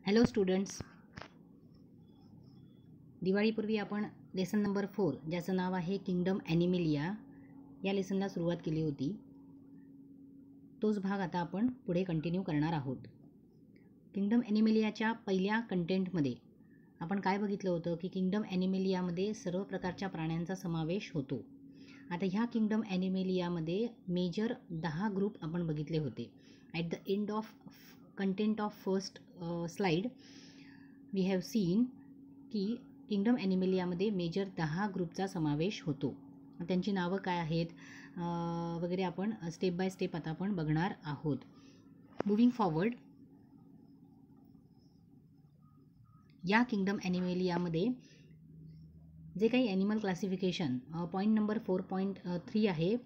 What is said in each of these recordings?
Hello students, दिवाळीपूर्वी आपण lesson number 4 ज्याचं नाव आहे किंगडम ॲनिमेलिया या लेसनला सुरुवात केली होती. तोच भाग आता आपण पुढे कंटिन्यू करणार आहोत. किंगडम ॲनिमेलियाच्या पहिल्या कंटेंटमध्ये आपण काय बघितलं होतं की किंगडम ॲनिमेलियामध्ये सर्व प्रकारच्या प्राण्यांचा समावेश होतो. आता ह्या किंगडम ॲनिमेलियामध्ये मेजर 10 ग्रुप आपण बघितले होते. At the end of content of first slide we have seen की किंगडम ॲनिमेलियामध्ये मेजर 10 ग्रुपचा समावेश होतो. त्यांची नावं काय आहेत वगैरे आपण स्टेप बाय स्टेप आता आपण बघणार आहोत. मूव्हिंग फॉरवर्ड, या किंगडम ॲनिमेलियामध्ये जे काही ॲनिमल क्लासिफिकेशन पॉईंट नंबर 4.3 आहे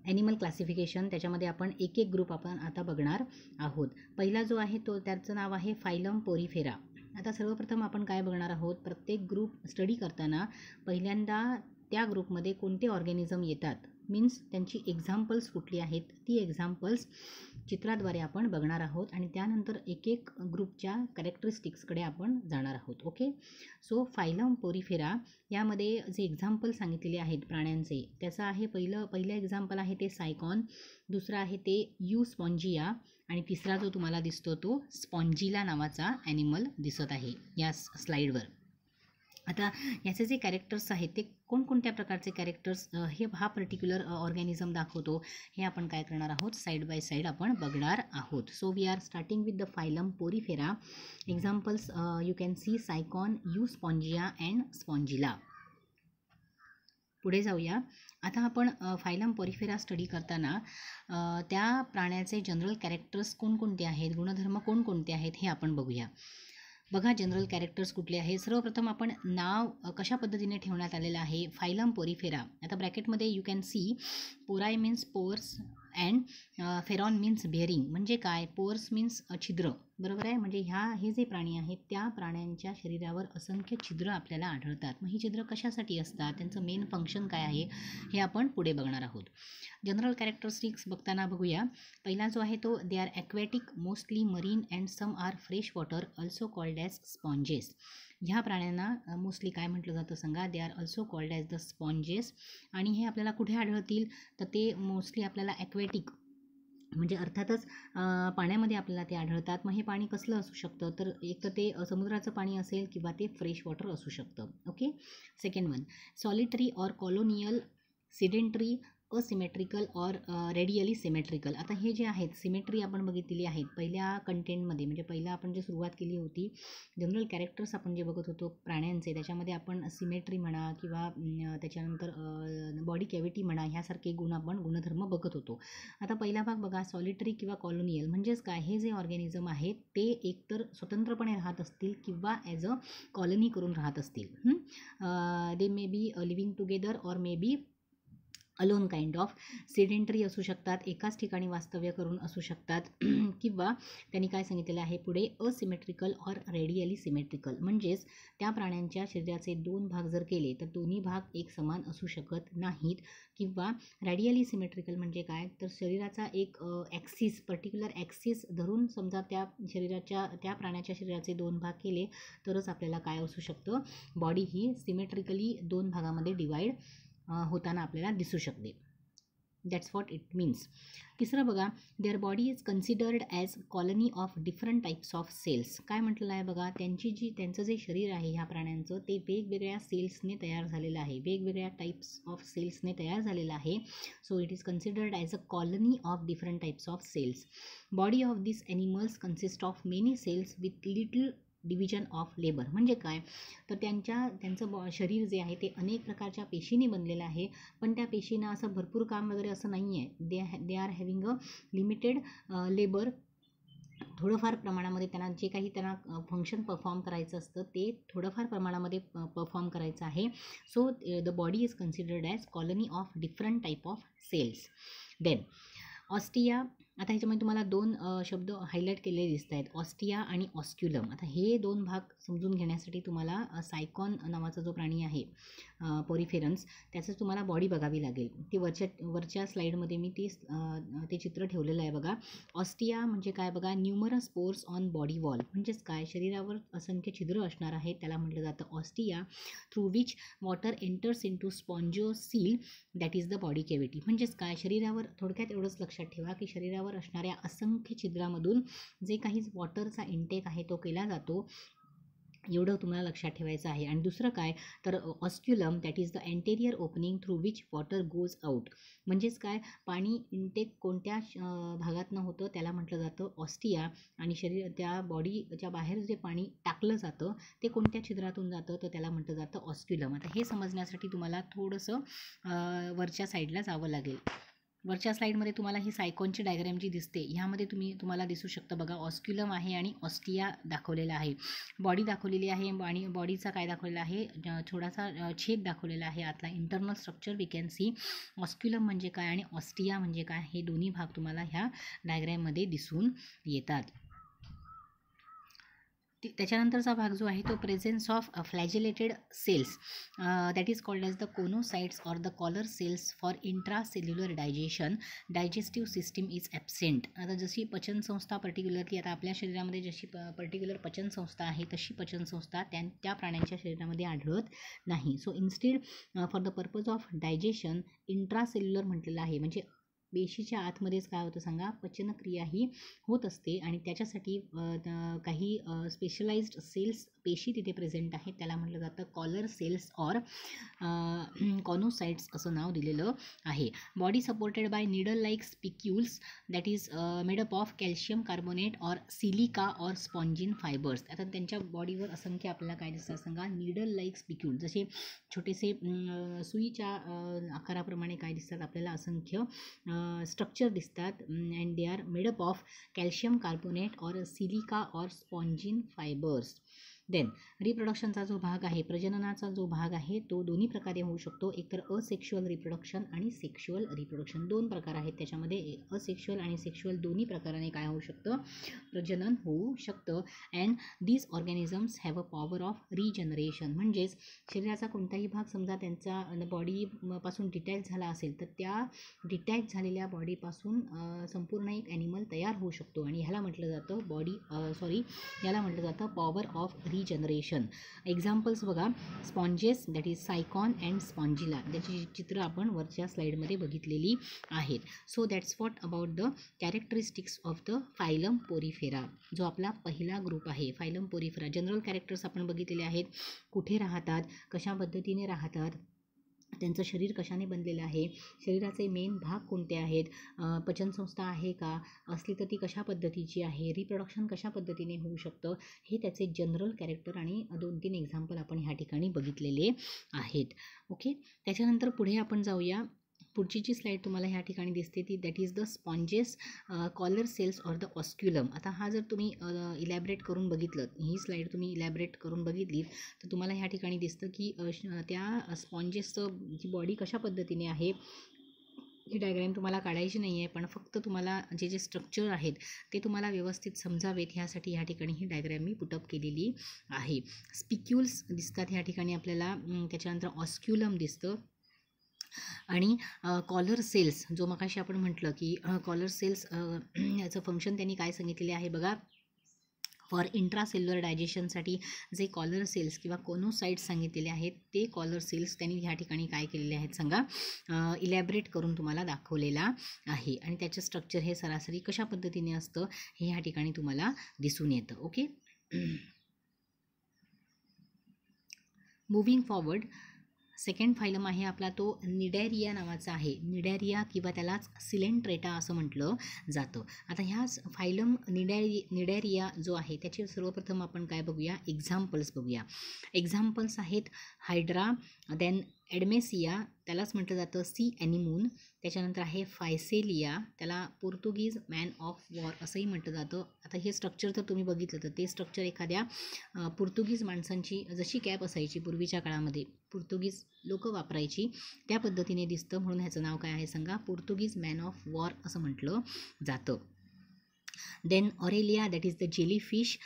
ॲनिमल क्लासिफिकेशन, त्याच्यामध्ये आपण एक एक ग्रुप आपण आता बघणार आहोत. पहिला जो आहे तो त्याचं नाव आहे फायलम पोरीफेरा. आता सर्वप्रथम आपण काय बघणार आहोत, प्रत्येक ग्रुप स्टडी करताना पहिल्यांदा त्या ग्रुपमध्ये कोणते ऑर्गॅनिझम येतात, मीन्स त्यांची एक्झाम्पल्स कुठली आहेत, ती एक्झाम्पल्स चित्राद्वारे आपण बघणार आहोत आणि त्यानंतर एक एक ग्रुपच्या कॅरेक्टरिस्टिक्सकडे आपण जाणार आहोत. ओके, सो फायलम पोरीफेरा यामध्ये जे एक्झाम्पल सांगितलेले आहेत प्राण्यांचे, त्याचं आहे पहिलं एक्झाम्पल आहे ते सायकॉन, दुसरं आहे ते युस्पॉन्जिया आणि तिसरा जो तुम्हाला दिसतो तो स्पॉन्जिला नावाचा ॲनिमल दिसत आहे या स्लाईडवर. आता याचे जे कॅरेक्टर्स आहेत ते कोणकोणत्या प्रकारचे कॅरेक्टर्स हा पर्टिक्युलर ऑर्गॅनिझम दाखवतो हे आपण काय करणार आहोत, साईड बाय साईड आपण बघणार आहोत. So we are starting with the phylum Porifera. Examples you can see Sycon, Euspongia and Spongilla. पुढे जाऊया. आता आपण फायलम पोरीफेरा स्टडी करताना त्या प्राण्याचे जनरल कॅरेक्टर्स कोणकोणते आहेत, गुणधर्म कोणकोणते आहेत हे आपण बघूया. बघा जनरल कॅरेक्टर्स कुठले आहे. सर्वप्रथम आपण नाव कशा पद्धतीने ठेवण्यात आलेलं आहे, फायलम पोरीफेरा. आता ब्रॅकेटमध्ये you can see porai means pores and pherein means bearing. म्हणजे काय, पोर्स मीन्स छिद्र, बरोबर आहे. म्हणजे हे जे प्राणी आहेत त्या प्राण्यांच्या शरीरावर असंख्य छिद्र आपल्याला आढळतात. मग ही छिद्र कशासाठी असतात, त्यांचं मेन फंक्शन काय आहे हे आपण पुढे बघणार आहोत. जनरल कॅरेक्टरिस्टिक्स बघताना बघूया. पहिला जो आहे तो they are aquatic, mostly marine and some are fresh water, also called as sponges. ह्या प्राण्यांना मोस्टली काय म्हटलं जातं सांगा, they are also called as the sponges. आणि हे आपल्याला कुठे आढळतील तर ते मोस्टली आपल्याला ॲक्वॅटिक म्हणजे अर्थातच पाण्यामध्ये आपल्याला ते आढळतात. मग हे पाणी कसलं असू शकतं, तर एक तर ते समुद्राचं पाणी असेल किंवा ते फ्रेश वॉटर असू शकतं. Okay, second one, solitary or colonial, sedentary, asymmetrical or radially symmetrical. आता हे जे आहेत सिमेट्री आपण बघितलेली आहेत पहिल्या कंटेंटमध्ये, म्हणजे पहिला आपण जे सुरुवात केली होती जनरल कॅरेक्टर्स आपण जे बघत होतो प्राण्यांचे, त्याच्यामध्ये आपण सिमेट्री म्हणा किंवा त्याच्यानंतर बॉडी कॅव्हिटी म्हणा ह्यासारखे गुणधर्म बघत होतो. आता पहिला भाग बघा, सॉलिटरी किंवा कॉलोनियल म्हणजेच काय, हे जे ऑर्गॅनिझम आहेत ते एकतर स्वतंत्रपणे राहत असतील किंवा ॲज अ कॉलनी करून राहत असतील. They may be living together or may be alone kind of. Sedentary असू शकतात, एकाच ठिकाणी वास्तव्य करून असू शकतात किंवा त्यांनी काय सांगितलेलं आहे पुढे, असिमेट्रिकल ऑर रेडियली सिमेट्रिकल. म्हणजेच त्या प्राण्यांच्या शरीराचे दोन भाग जर केले तर दोन्ही भाग एक समान असू शकत नाहीत. किंवा रेडियली सिमेट्रिकल म्हणजे काय, तर शरीराचा एक ॲक्सिस, पर्टिक्युलर ॲक्सिस धरून समजा त्या प्राण्याच्या शरीराचे दोन भाग केले तरच आपल्याला काय असू शकतं, बॉडी ही सिमेट्रिकली दोन भागामध्ये डिवाईड होताना आपल्याला दिसू शकते. That's what it means. तिसरं बघा, their body is considered as colony of different types of cells. काय म्हटलेलं आहे बघा, त्यांचं जे शरीर आहे ह्या प्राण्यांचं ते वेगवेगळ्या सेल्सने तयार झालेलं आहे, वेगवेगळ्या टाईप्स ऑफ सेल्सने तयार झालेलं आहे. So it is considered as a colony of different types of cells. Body of this animals consist of many cells with little division of labour. म्हणजे काय, तर त्यांचं शरीर जे आहे ते अनेक प्रकारच्या पेशीने बनलेलं आहे, पण त्या पेशींना असं भरपूर काम वगैरे असं नाही आहे. They are having a limited labour. थोडंफार प्रमाणामध्ये त्यांना फंक्शन परफॉर्म करायचं असतं ते थोडंफार प्रमाणामध्ये परफॉर्म करायचं आहे. So the body is considered as colony of different type of cells. Then ostia. आता ह्याच्यामध्ये तुम्हाला दोन शब्द हायलाईट केलेले दिसत आहेत, ऑस्टिया आणि ऑस्क्युलम. आता हे दोन भाग समजून घेण्यासाठी तुम्हाला सायकॉन नावाचा जो प्राणी आहे पोरिफेरन्स, त्याचं तुम्हाला बॉडी बघावी लागेल. ती वरच्या स्लाईडमध्ये मी ते चित्र ठेवलेलं आहे बघा. ऑस्टिया म्हणजे काय बघा, numerous pores on body wall, म्हणजेच काय, शरीरावर असंख्य छिद्र असणार आहेत, त्याला म्हटलं जातं ostia. Through which water enters into spongocoel, that is the body cavity. म्हणजेच काय, शरीरावर थोडक्यात एवढंच लक्षात ठेवा की शरीरावर असणाऱ्या असंख्य छिद्रामधून जे काही वॉटरचा इंटेक आहे तो केला जातो, एवढं तुम्हाला लक्षात ठेवायचं आहे. आणि दुसरं काय तर osculum, that is the anterior opening through which water goes out. म्हणजेच काय, पाणी इंटेक कोणत्या भागातनं होतं त्याला म्हटलं जातं ऑस्टिया. आणि त्या बॉडीच्या बाहेर जे पाणी टाकलं जातं ते कोणत्या छिद्रातून जातं तर त्याला म्हटलं जातं ऑस्क्युलम. आता हे समजण्यासाठी तुम्हाला थोडंसं वरच्या साईडला जावं लागेल. वरच्या स्लाईडमध्ये तुम्हाला ही सायकॉनची डायग्रॅम जी दिसते ह्यामध्ये तुम्हाला दिसू शकतं बघा, ऑस्क्युलम आहे आणि ऑस्टिया दाखवलेला आहे, बॉडी दाखवलेली आहे. आणि बॉडीचा काय दाखवलेला आहे, थोडासा छेद दाखवलेला आहे आतला, internal structure we can see. Osculum म्हणजे काय आणि ऑस्टिया म्हणजे काय, हे दोन्ही भाग तुम्हाला ह्या डायग्रॅममध्ये दिसून येतात. त्याच्यानंतरचा भाग जो आहे तो presence of flagellated cells, that is called as the choanocytes or the collar cells for intracellular digestion. Digestive system is absent. आता जशी पचनसंस्था पर्टिक्युलरली आता आपल्या शरीरामध्ये जशी पर्टिक्युलर पचनसंस्था आहे तशी पचनसंस्था त्या प्राण्यांच्या शरीरामध्ये आढळत नाही. So instead for the purpose of digestion intracellular म्हटलेलं आहे, म्हणजे पेशीच्या आतमध्येच काय होतं सांगा, पचनक्रिया ही होत असते. आणि त्याच्यासाठी काही स्पेशलाइज्ड सेल्स पेशी तिथे प्रेझेंट आहेत, त्याला म्हटलं जातं कॉलर सेल्स ऑर कॉनोसाइट्स असं नाव दिलेलं आहे. Body supported by needle like spicules, that is made up of calcium carbonate or silica or spongin fibres. आता त्यांच्या बॉडीवर असंख्य आपल्याला काय दिसतात सांगा, निडल लाईक स्पिक्युल, जसे छोटेसे सुईच्या आकाराप्रमाणे काय दिसतात आपल्याला, असंख्य स्ट्रक्चर दिसतात. And they are made up of calcium carbonate or silica or spongin fibres. Then रिप्रोडक्शनचा जो भाग आहे, प्रजननाचा जो भाग आहे तो दोन्ही प्रकारे होऊ शकतो. एकतर असेक्शुअल रिप्रोडक्शन आणि सेक्शुअल रिप्रोडक्शन, दोन प्रकार आहेत त्याच्यामध्ये. असेक्शुअल आणि सेक्शुअल दोन्ही प्रकाराने काय होऊ शकतं, प्रजनन होऊ शकतं. And these organisms have a power of regeneration. म्हणजेच शरीराचा कोणताही भाग समजा त्यांचा बॉडीपासून डिटॅच झाला असेल तर त्या डिटॅच झालेल्या बॉडीपासून संपूर्ण एक ॲनिमल तयार होऊ शकतो. आणि ह्याला म्हटलं जातं याला म्हटलं जातं पॉवर ऑफ रिजनरेशन. एक्झाम्पल्स बघा, sponges, that is Sycon and Spongilla, त्याची चित्र आपण वरच्या स्लाईडमध्ये बघितलेली आहेत. So that's what about the characteristics of the phylum Porifera, जो आपला पहिला ग्रुप आहे फायलम पोरिफेरा. जनरल कॅरेक्टर्स आपण बघितलेले आहेत, कुठे राहतात, कशा पद्धतीने राहतात, त्यांचं शरीर कशाने बनलेलं आहे, शरीराचे मेन भाग कोणते आहेत, पचनसंस्था आहे का, असली तर ती कशा पद्धतीची आहे, रिप्रोडक्शन कशा पद्धतीने होऊ शकतं, हे त्याचे जनरल कॅरेक्टर आणि 2-3 एक्झाम्पल आपण ह्या ठिकाणी बघितलेले आहेत. ओके, त्याच्यानंतर पुढे आपण जाऊया. पुढची जी स्लाईड तुम्हाला ह्या ठिकाणी दिसते ती that is the sponges, collar cells or the osculum. आता हा जर तुम्ही इलॅबरेट करून बघितलं, ही स्लाईड तुम्ही इलॅबरेट करून बघितली तर तुम्हाला ह्या ठिकाणी दिसतं की त्या स्पॉन्जेसचं जी बॉडी कशा पद्धतीने आहे, ही डायग्रॅम तुम्हाला काढायची नाही आहे, पण फक्त तुम्हाला जे स्ट्रक्चर आहेत ते तुम्हाला व्यवस्थित समजावेत ह्यासाठी ह्या ठिकाणी ही डायग्रॅम मी पुटअप केलेली आहे. स्पिक्युल्स दिसतात ह्या ठिकाणी आपल्याला, त्याच्यानंतर ऑस्क्युलम दिसतं आणि कॉलर सेल्स, जो मगाशी आपण म्हटलं की कॉलर सेल्स याचं फंक्शन त्यांनी काय सांगितलेले आहे बघा, फॉर इंट्रासेल्युलर डायजेशनसाठी जे कॉलर सेल्स किंवा कोनोसाइट्स सांगितलेले आहेत ते कॉलर सेल्स त्यांनी ह्या ठिकाणी काय केलेले आहेत सांगा, इलॅबरेट करून तुम्हाला दाखवलेला आहे. आणि त्याचं स्ट्रक्चर हे सरासरी कशा पद्धतीने असतं हे ह्या ठिकाणी तुम्हाला दिसून येतं. Okay, moving forward, second phylum आहे आपला तो निडॅरिया नावाचा आहे. निडॅरिया किंवा त्यालाच सिलेंट्रेटा असं म्हटलं जातं. आता ह्या फायलम निडॅरिया जो आहे त्याचे सर्वप्रथम आपण काय बघूया, एक्झाम्पल्स बघूया. एक्झाम्पल्स आहेत हायड्रा, देन ॲडमेसिया, त्यालाच म्हटलं जातं सी ॲनिमून. त्याच्यानंतर आहे फायसेलिया, त्याला पोर्तुगीज मॅन ऑफ वॉर असंही म्हटलं जातं. आता हे स्ट्रक्चर जर तुम्ही बघितलं तर ते स्ट्रक्चर एखाद्या पोर्तुगीज माणसांची जशी कॅप असायची पूर्वीच्या काळामध्ये, पोर्तुगीज लोक वापरायची त्या पद्धतीने दिसतं, म्हणून ह्याचं नाव काय आहे सांगा, पोर्तुगीज मॅन ऑफ वॉर असं म्हटलं जातं. Then Aurelia that is the jellyfish,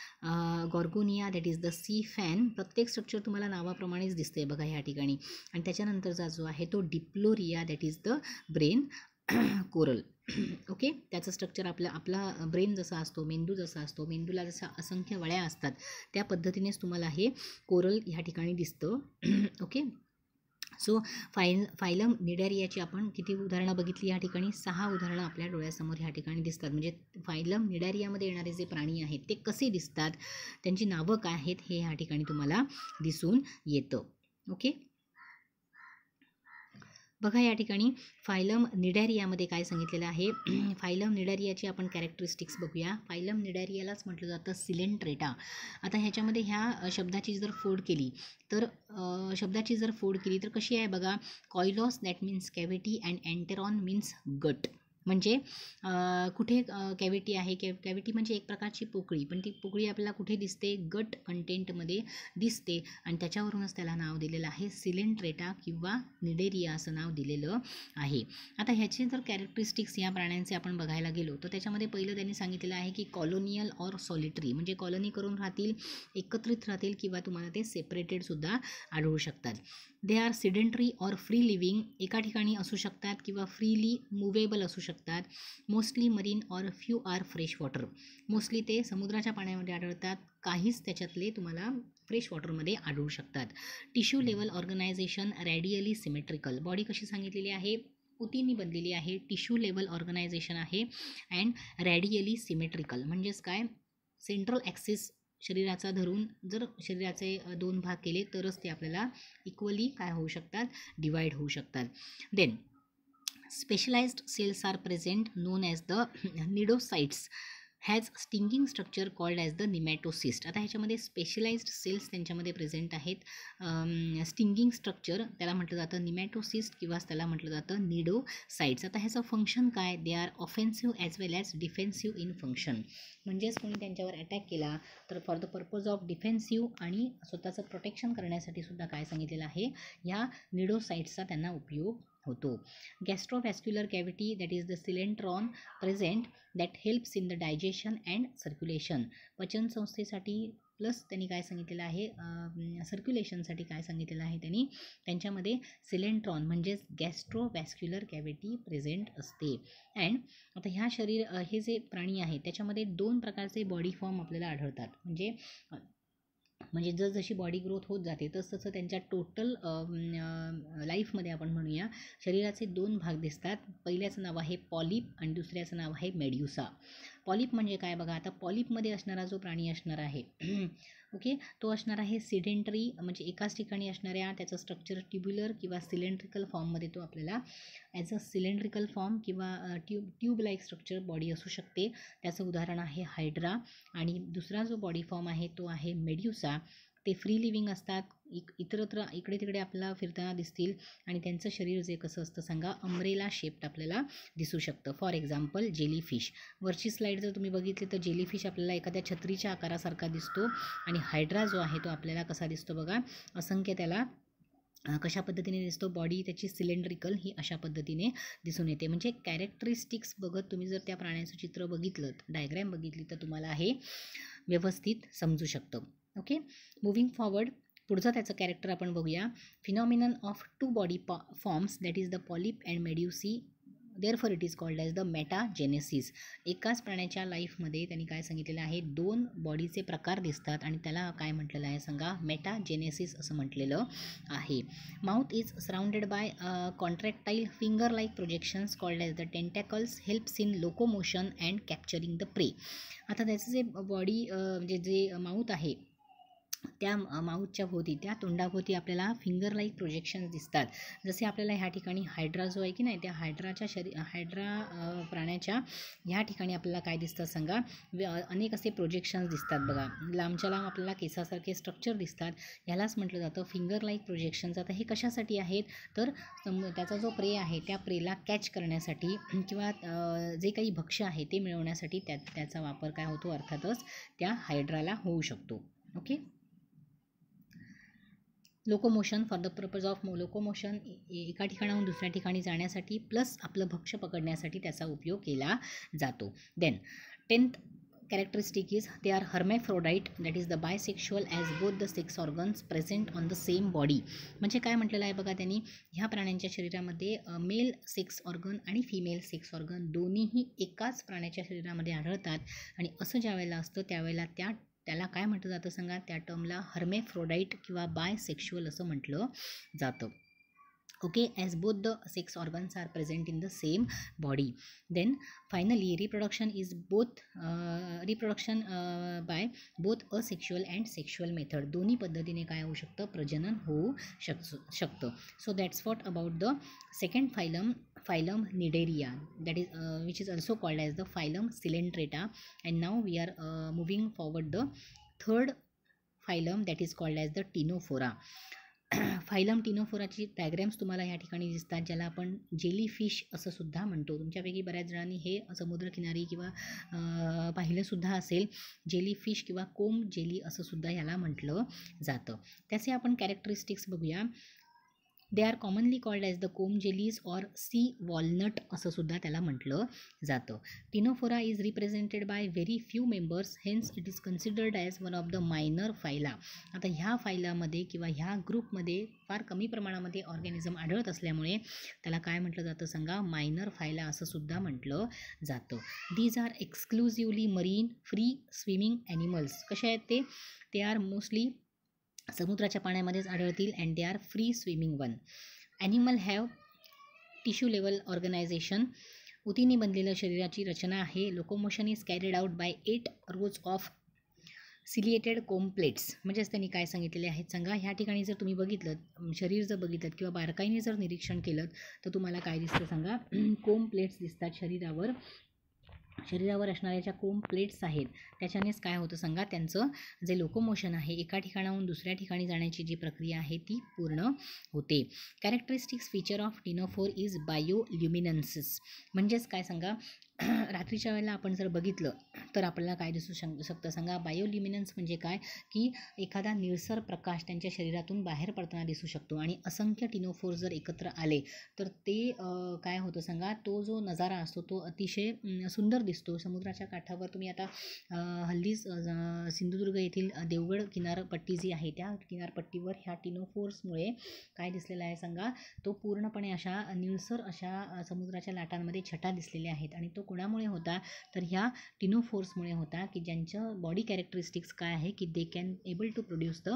Gorgonia that is the sea fan. प्रत्येक स्ट्रक्चर तुम्हाला नावाप्रमाणेच दिसते बघा ह्या ठिकाणी. आणि त्याच्यानंतरचा जो आहे तो Diploria that is the brain coral. Okay, त्याचं स्ट्रक्चर आपला ब्रेन जसा असतो, मेंदू जसा असतो, मेंदूला जसा असंख्य वळ्या असतात त्या पद्धतीनेच तुम्हाला हे कोरल ह्या ठिकाणी दिसतं. ओके, सो फायलम निडॅरियाची आपण किती उदाहरणं बघितली या ठिकाणी? 6 उदाहरणं आपल्या डोळ्यासमोर ह्या ठिकाणी दिसतात. म्हणजे फायलम निडॅरियामध्ये येणारे जे प्राणी आहेत ते कसे दिसतात, त्यांची नावं काय आहेत हे ह्या ठिकाणी तुम्हाला दिसून येतं. ओके, बघा या ठिकाणी फायलम निडॅरियामध्ये काय सांगितलेलं आहे. फायलम निडॅरियाची आपण कॅरेक्टरिस्टिक्स बघूया. फायलम निडॅरियालाच म्हटलं जातं सिलेंट्रेटा. आता ह्याच्यामध्ये ह्या शब्दाची जर फोड केली तर कशी आहे बघा. Koilos that means cavity and enteron means gut. म्हणजे कुठे कॅव्हिटी आहे, कॅव्हिटी म्हणजे एक प्रकारची पोकळी, पण ती पोकळी आपल्याला कुठे दिसते? गट कंटेंटमध्ये दिसते आणि त्याच्यावरूनच त्याला नाव दिलेलं आहे सिलेंट्रेटा किंवा निडेरिया असं नाव दिलेलं आहे. आता ह्याचे जर कॅरेक्टरिस्टिक्स या प्राण्यांचे आपण बघायला गेलो तर त्याच्यामध्ये पहिलं त्यांनी सांगितलेलं आहे की कॉलोनियल ऑर सॉलिटरी, म्हणजे कॉलनी करून राहतील, एकत्रित राहतील किंवा तुम्हाला ते सेपरेटेडसुद्धा आढळू शकतात. They are sedentary or free living, एका ठिकाणी असू शकतात किंवा फ्रीली मुवेबल असू शकतात. Mostly marine or few are fresh water, mostly ते समुद्राच्या पाण्यामध्ये आढळतात, काहीच त्याच्यातले तुम्हाला फ्रेश वॉटरमध्ये आढळू शकतात. Tissue level organisation radially symmetrical, body कशी सांगितलेली आहे? उतींनी बनलेली आहे. टिश्यू लेवल ऑर्गनायझेशन आहे अँड रॅडियली सिमेट्रिकल म्हणजेच काय? सेंट्रल ॲक्सिस शरीराचा धरून जर शरीराचे 2 भाग केले तरच ते आपल्याला इक्वली काय होऊ शकतात? डिवाइड होऊ शकतात. Then specialized cells are present known as the nidocytes has stinging structure called as the nematocyst. आता ह्याच्यामध्ये स्पेशलाइज्ड सेल्स त्यांच्यामध्ये प्रेझेंट आहेत. स्टिंगिंग स्ट्रक्चर त्याला म्हटलं जातं निमॅटोसिस्ट किंवा त्याला म्हटलं जातं निडोसाइट्स. आता ह्याचं फंक्शन काय? They are offensive as well as defensive in function. म्हणजेच कोणी त्यांच्यावर अटॅक केला तर for the purpose of defensive आणि स्वतःचं प्रोटेक्शन करण्यासाठी सुद्धा काय सांगितलेलं आहे? ह्या निडोसाइट्सचा त्यांना उपयोग होतो. Gastrovascular cavity that is the coelenteron present that helps in the digestion and circulation. पचनसंस्थेसाठी प्लस त्यांनी काय सांगितलेलं आहे? सर्क्युलेशनसाठी काय सांगितलेलं आहे त्यांनी? त्यांच्यामध्ये सिलेंट्रॉन म्हणजेच गॅस्ट्रोव्हॅस्क्युलर कॅव्हिटी प्रेझेंट असते. अँड आता ह्या हे जे प्राणी आहेत त्याच्यामध्ये 2 प्रकारचे बॉडी फॉर्म आपल्याला आढळतात. म्हणजे जशी बॉडी ग्रोथ होत जाते तसं त्यांच्या टोटल लाईफमध्ये आपण म्हणूया शरीराचे 2 भाग दिसतात. पहिल्याचं नाव आहे पॉलिप आणि दुसऱ्याचं नाव आहे मेड्युसा. पॉलिप म्हणजे काय बघा. आता पॉलिपमध्ये असणारा जो प्राणी असणार आहे ओके, तो असणार आहे सिडेंटरी, म्हणजे एकाच ठिकाणी असणाऱ्या, त्याचं स्ट्रक्चर ट्युब्युलर किंवा सिलेंड्रिकल फॉर्ममध्ये तो आपल्याला ॲज अ सिलेंड्रिकल फॉर्म किंवा ट्यूब लाईक स्ट्रक्चर बॉडी असू शकते. त्याचं उदाहरण आहे हायड्रा. आणि दुसरा जो बॉडी फॉर्म आहे तो आहे मेड्युसा. ते फ्री लिव्हिंग असतात, इतरत्र इकडे तिकडे आपल्याला फिरताना दिसतील आणि त्यांचं शरीर जे कसं असतं सांगा, अम्ब्रेला शेप्ड आपल्याला दिसू शकतं. For example jellyfish. वरची स्लाईड जर तुम्ही बघितली तर जेलीफिश आपल्याला एखाद्या छत्रीच्या आकारासारखा दिसतो आणि हायड्रा जो आहे तो आपल्याला कसा दिसतो बघा. असंख्य त्याला कशा पद्धतीने दिसतो? बॉडी त्याची सिलेंड्रिकल ही अशा पद्धतीने दिसून येते. म्हणजे कॅरेक्टरिस्टिक्स बघत तुम्ही जर त्या प्राण्याचं चित्र बघितलं, डायग्रॅम बघितली तर तुम्हाला हे व्यवस्थित समजू शकतं. ओके, मुव्हिंग फॉरवर्ड पुढचं त्याचं कॅरेक्टर आपण बघूया. Phenomenon of 2 body forms that is the polyp and medusae, therefore it is called as the metagenesis. एकाच प्राण्याच्या लाईफमध्ये त्यांनी काय सांगितलेलं आहे? 2 बॉडीचे प्रकार दिसतात आणि त्याला काय म्हटलेलं आहे सांगा? मेटाजेनेसिस असं म्हटलेलं आहे. Mouth is surrounded by contractile finger like projections called as the tentacles helps in locomotion and capturing the prey. आता त्याचं जे बॉडी म्हणजे जे माउथ आहे त्या माउथच्या भोवती, त्या तोंडाभोवती आपल्याला फिंगर लाईक प्रोजेक्शन्स दिसतात. जसे आपल्याला ह्या ठिकाणी हायड्रा जो आहे की नाही, त्या हायड्रा प्राण्याच्या ह्या ठिकाणी आपल्याला काय दिसतं सांगा? अनेक असे प्रोजेक्शन्स दिसतात बघा. लांबच्या लांब आपल्याला केसासारखे स्ट्रक्चर दिसतात. ह्यालाच म्हटलं जातं फिंगर लाईक प्रोजेक्शन्स. आता हे कशासाठी आहेत? तर त्याचा जो प्रे आहे त्या प्रेला कॅच करण्यासाठी किंवा जे काही भक्ष्य आहे ते मिळवण्यासाठी त्याचा वापर काय होतो? अर्थातच त्या हायड्राला होऊ शकतो. Okay, locomotion for the purpose of locomotion, एका ठिकाणाहून दुसऱ्या ठिकाणी जाण्यासाठी प्लस आपलं भक्ष्य पकडण्यासाठी त्याचा उपयोग केला जातो. Then 10th characteristic is they are hermaphrodite, that is the bisexual as both the sex organs present on the same body. म्हणजे काय म्हटलेलं आहे बघा त्यांनी, ह्या प्राण्यांच्या शरीरामध्ये मेल सेक्स ऑर्गन आणि फिमेल सेक्स ऑर्गन दोन्हीही एकाच प्राण्याच्या शरीरामध्ये आढळतात. आणि असं ज्या वेळेला असतं त्यावेळेला त्याला काय म्हटलं जातं सांगा, त्या टर्मला हर्मेफ्रोडाईट किंवा बायसेक्शुअल असं म्हटलं जातं. Okay, as both the sex organs are present in the same body. Then finally reproduction is both reproduction by both asexual and sexual method. दोन्ही पद्धतीने काय होऊ शकतं, प्रजनन होऊ शकतं. So that's what about the second phylum Nidaria, that is which is also called as the phylum Coelenterata. And now we are moving forward the third phylum, that is called as the Ctenophora. Phylum टिनोफोराची diagrams तुम्हाला या ठिकाणी दिसतात, ज्याला आपण jellyfish असं सुद्धा म्हणतो. तुमच्यापैकी बऱ्याच जणांनी हे समुद्रकिनारी किंवा पाहिलंसुद्धा असेल. जेलीफिश किंवा कोम जेली असं सुद्धा याला म्हटलं जातं. त्याचे आपण कॅरेक्टरिस्टिक्स बघूया. They are commonly called as the comb jellies or sea walnut असं सुद्धा त्याला म्हटलं जातं. Ctenophora is represented by very few members, hence it is considered as one of the minor phyla. आता ह्या फायलामध्ये किंवा ह्या ग्रुपमध्ये फार कमी प्रमाणामध्ये ऑर्गॅनिझम आढळत असल्यामुळे त्याला काय म्हटलं जातं सांगा, मायनर फायला असं सुद्धा म्हटलं जातं. These are exclusively marine free swimming animals. कसे आहेत ते आर मोस्टली समुद्राच्या पाण्यामध्येच आढळतील and they are free swimming one. Animal have tissue level organisation. उतीने बनलेलं शरीराची रचना आहे. Locomotion is carried out by 8 rows of ciliated comb plates. म्हणजेच त्यांनी काय सांगितलेले आहेत सांगा, ह्या ठिकाणी जर तुम्ही बघितलं, शरीर जर बघितलं किंवा बारकाईने जर निरीक्षण केलं तर तुम्हाला काय दिसतं सांगा, कोम प्लेट्स दिसतात शरीरावर असणाऱ्या ज्या कोम प्लेट्स आहेत त्याच्यानेच काय होतं सांगा, त्यांचं जे लोकोमोशन आहे, एका ठिकाणाहून दुसऱ्या ठिकाणी जाण्याची जी प्रक्रिया आहे ती पूर्ण होते. Characteristics feature of ctenophore is bioluminescence. म्हणजेच काय सांगा, रात्रीच्या वेळेला आपण जर बघितलं तर आपल्याला काय दिसू शकतं सांगा, बायोल्युमिनन्स म्हणजे काय, की एखादा निळसर प्रकाश त्यांच्या शरीरातून बाहेर पडताना दिसू शकतो. आणि असंख्य टिनोफोर जर एकत्र आले तर ते काय होतं सांगा, तो जो नजारा असतो तो अतिशय सुंदर दिसतो. समुद्राच्या काठावर तुम्ही आता हल्लीच सिंधुदुर्ग येथील देवगड किनारपट्टी जी आहे त्या किनारपट्टीवर ह्या टिनोफोर्समुळे काय दिसलेलं आहे सांगा, तो पूर्णपणे अशा निळसर अशा समुद्राच्या लाटांमध्ये छटा दिसलेल्या आहेत. आणि तो कोणामुळे होता तर ह्या टिनोफोर्समुळे होता, की ज्यांचं बॉडी कॅरेक्टरिस्टिक्स काय आहे, की they can able to produce the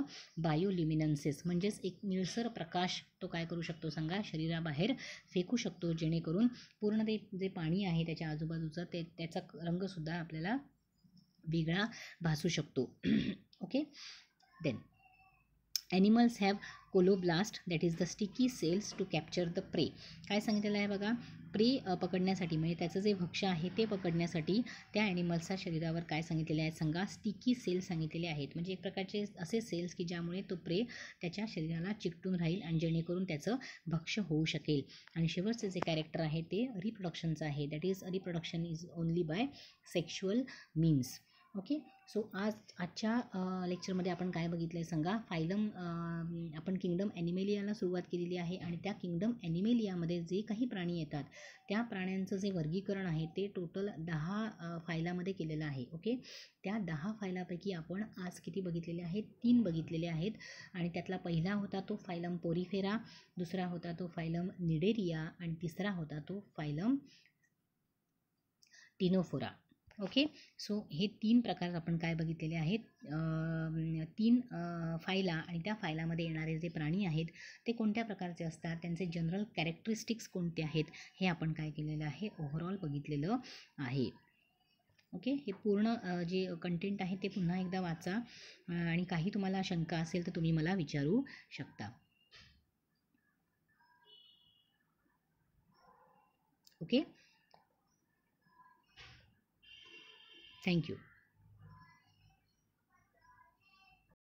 bioluminescence. म्हणजेच एक निळसर प्रकाश तो काय करू शकतो सांगा, शरीराबाहेर फेकू शकतो, जेणेकरून पूर्ण ते जे पाणी आहे त्याच्या आजूबाजूचं त्याचा रंगसुद्धा आपल्याला वेगळा भासू शकतो. Okay. Then animals have colloblast, that is the sticky cells to capture the prey. काय सांगितलेलं आहे बघा, प्रे पकडण्यासाठी म्हणजे त्याचं जे भक्ष्य आहे ते पकडण्यासाठी त्या ॲनिमल्सच्या शरीरावर काय सांगितलेले आहेत सांगा, स्टिकी सेल्स सांगितलेले आहेत. म्हणजे एक प्रकारचे असे सेल्स की ज्यामुळे तो प्रे त्याच्या शरीराला चिकटून राहील आणि जेणेकरून त्याचं भक्ष्य होऊ शकेल. आणि शेवटचं जे कॅरेक्टर आहे ते रिप्रोडक्शनचं आहे, that is reproduction is only by sexual means. Okay. So आजच्या लेक्चरमध्ये आपण काय बघितलं आहे सांगा, फायलम आपण किंगडम ॲनिमेलियाला सुरुवात केलेली आहे. आणि त्या किंगडम ॲनिमेलियामध्ये जे काही प्राणी येतात त्या प्राण्यांचं जे वर्गीकरण आहे ते टोटल 10 फायलामध्ये केलेलं आहे. ओके. त्या 10 फायलापैकी आपण आज किती बघितलेले आहेत, 3 बघितलेले आहेत. आणि त्यातला पहिला होता तो फायलम पोरिफेरा, दुसरा होता तो फायलम निडेरिया आणि तिसरा होता तो फायलम टिनोफोरा. ओके. सो हे 3 प्रकार आपण काय बघितलेले आहेत, 3 फायला. आणि त्या फायलामध्ये येणारे जे प्राणी आहेत ते कोणत्या प्रकारचे असतात, त्यांचे जनरल कॅरेक्टरिस्टिक्स कोणते आहेत हे आपण काय केलेलं आहे, ओव्हरऑल बघितलेलं आहे. ओके. हे पूर्ण जे कंटेंट आहे ते पुन्हा एकदा वाचा आणि काही तुम्हाला शंका असेल तर तुम्ही मला विचारू शकता. ओके. Thank you.